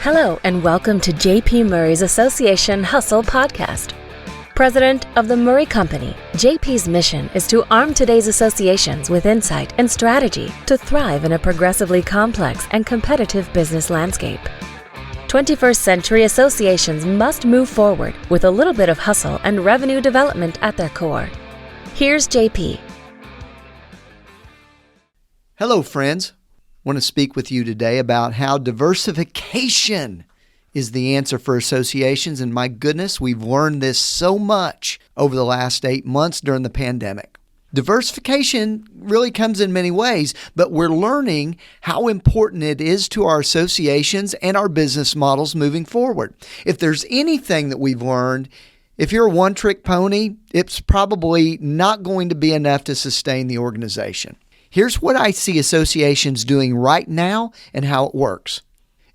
Hello and welcome to J.P. Murray's Association Hustle Podcast. President of the Murray Company, JP's mission is to arm today's associations with insight and strategy to thrive in a progressively complex and competitive business landscape. 21st century associations must move forward with a little bit of hustle and revenue development at their core. Here's JP. Hello, friends. I want to speak with you today about how diversification is the answer for associations. And my goodness, we've learned this so much over the last 8 months during the pandemic. Diversification really comes in many ways, but we're learning how important it is to our associations and our business models moving forward. If there's anything that we've learned, if you're a one-trick pony, it's probably not going to be enough to sustain the organization. Here's what I see associations doing right now and how it works.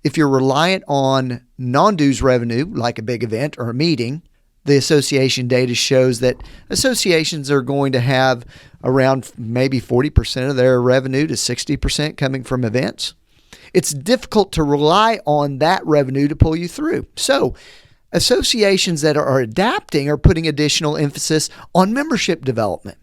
If you're reliant on non-dues revenue, like a big event or a meeting, the association data shows that associations are going to have around maybe 40% of their revenue to 60% coming from events. It's difficult to rely on that revenue to pull you through. So associations that are adapting are putting additional emphasis on membership development.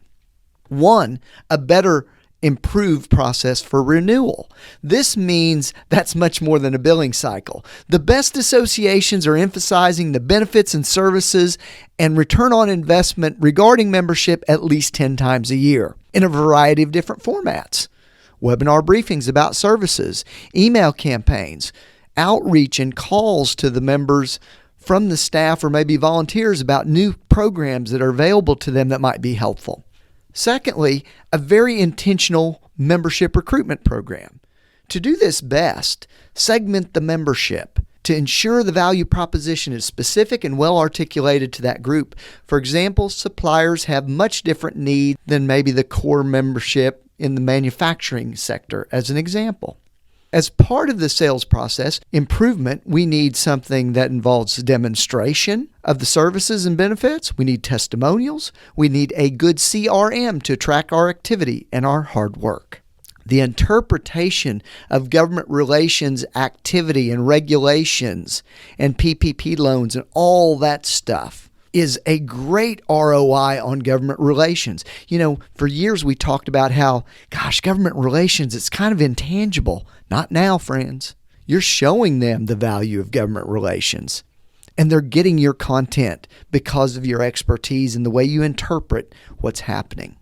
One, a better improved process for renewal. This means that's much more than a billing cycle. The best associations are emphasizing the benefits and services and return on investment regarding membership at least 10 times a year in a variety of different formats. Webinar briefings about services, email campaigns, outreach and calls to the members from the staff or maybe volunteers about new programs that are available to them that might be helpful. Secondly, a very intentional membership recruitment program. To do this best, segment the membership to ensure the value proposition is specific and well articulated to that group. For example, suppliers have much different needs than maybe the core membership in the manufacturing sector, as an example. As part of the sales process improvement, we need something that involves demonstration of the services and benefits. We need testimonials. We need a good CRM to track our activity and our hard work. The interpretation of government relations activity and regulations and PPP loans and all that stuff is a great ROI on government relations. You know, for years we talked about how, government relations, it's kind of intangible. Not now, friends. You're showing them the value of government relations, and they're getting your content because of your expertise and the way you interpret what's happening.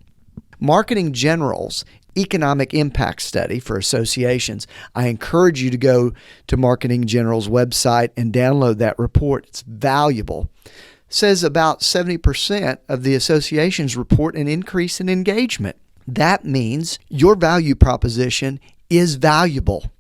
Marketing General's Economic Impact Study for associations. I encourage you to go to Marketing General's website and download that report. It's valuable. Says about 70% of the associations report an increase in engagement. That means your value proposition is valuable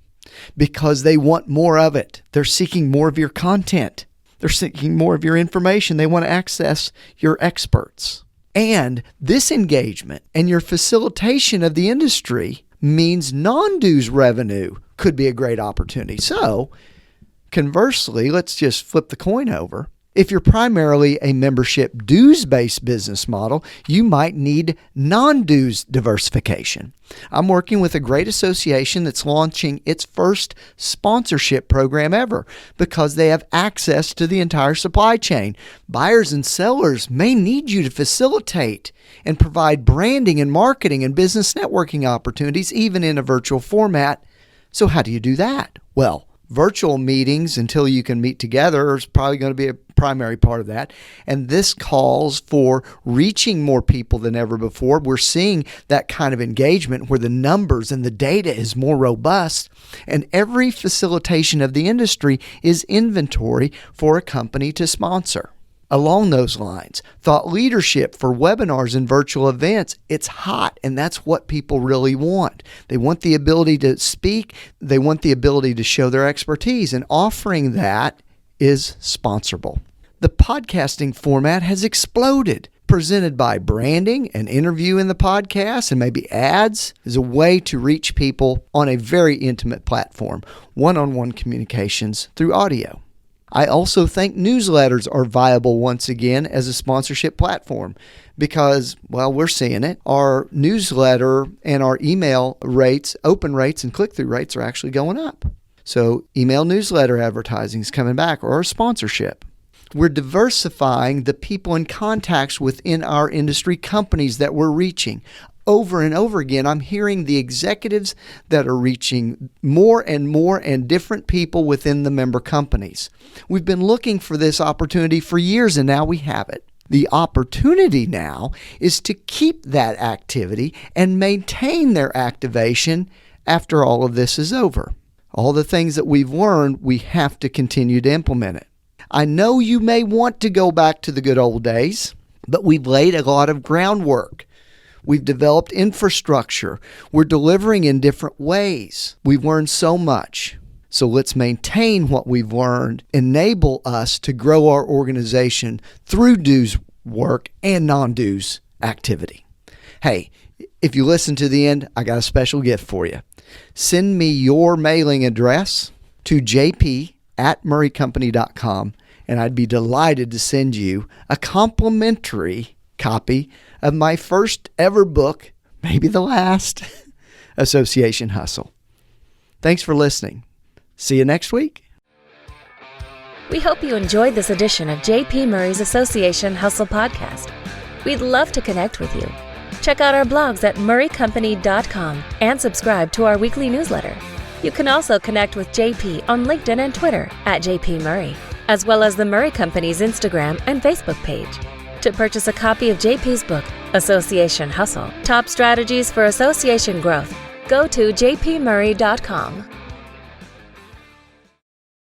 because they want more of it. They're seeking more of your content. They're seeking more of your information. They want to access your experts. And this engagement and your facilitation of the industry means non-dues revenue could be a great opportunity. So, conversely, let's just flip the coin over. If you're primarily a membership dues-based business model, you might need non-dues diversification. I'm working with a great association that's launching its first sponsorship program ever because they have access to the entire supply chain. Buyers and sellers may need you to facilitate and provide branding and marketing and business networking opportunities, even in a virtual format. So how do you do that? Well, virtual meetings until you can meet together is probably going to be a primary part of that. And this calls for reaching more people than ever before. We're seeing that kind of engagement where the numbers and the data is more robust. And every facilitation of the industry is inventory for a company to sponsor. Along those lines, thought leadership for webinars and virtual events, it's hot, and that's what people really want. They want the ability to speak. They want the ability to show their expertise, and offering that is sponsorable. The podcasting format has exploded. Presented by branding, an interview in the podcast, and maybe ads is a way to reach people on a very intimate platform, one-on-one communications through audio. I also think newsletters are viable once again as a sponsorship platform because, well, we're seeing it. Our newsletter and our email rates, open rates and click-through rates are actually going up. So email newsletter advertising is coming back, or a sponsorship. We're diversifying the people and contacts within our industry companies that we're reaching. Over and over again, I'm hearing the executives that are reaching more and different people within the member companies. We've been looking for this opportunity for years, and now we have it. The opportunity now is to keep that activity and maintain their activation after all of this is over. All the things that we've learned, we have to continue to implement it. I know you may want to go back to the good old days, but we've laid a lot of groundwork. We've developed infrastructure. We're delivering in different ways. We've learned so much. So let's maintain what we've learned, enable us to grow our organization through dues work and non-dues activity. Hey, if you listen to the end, I got a special gift for you. Send me your mailing address to jp@murraycompany.com, and I'd be delighted to send you a complimentary copy of my first ever book, maybe the last, Association Hustle. Thanks for listening. See you next week. We hope you enjoyed this edition of J.P. Murray's Association Hustle podcast. We'd love to connect with you. Check out our blogs at murraycompany.com and subscribe to our weekly newsletter. You can also connect with JP on LinkedIn and Twitter at JP Murray, as well as the Murray Company's Instagram and Facebook page. To purchase a copy of JP's book, Association Hustle, Top Strategies for Association Growth, go to jpmurray.com.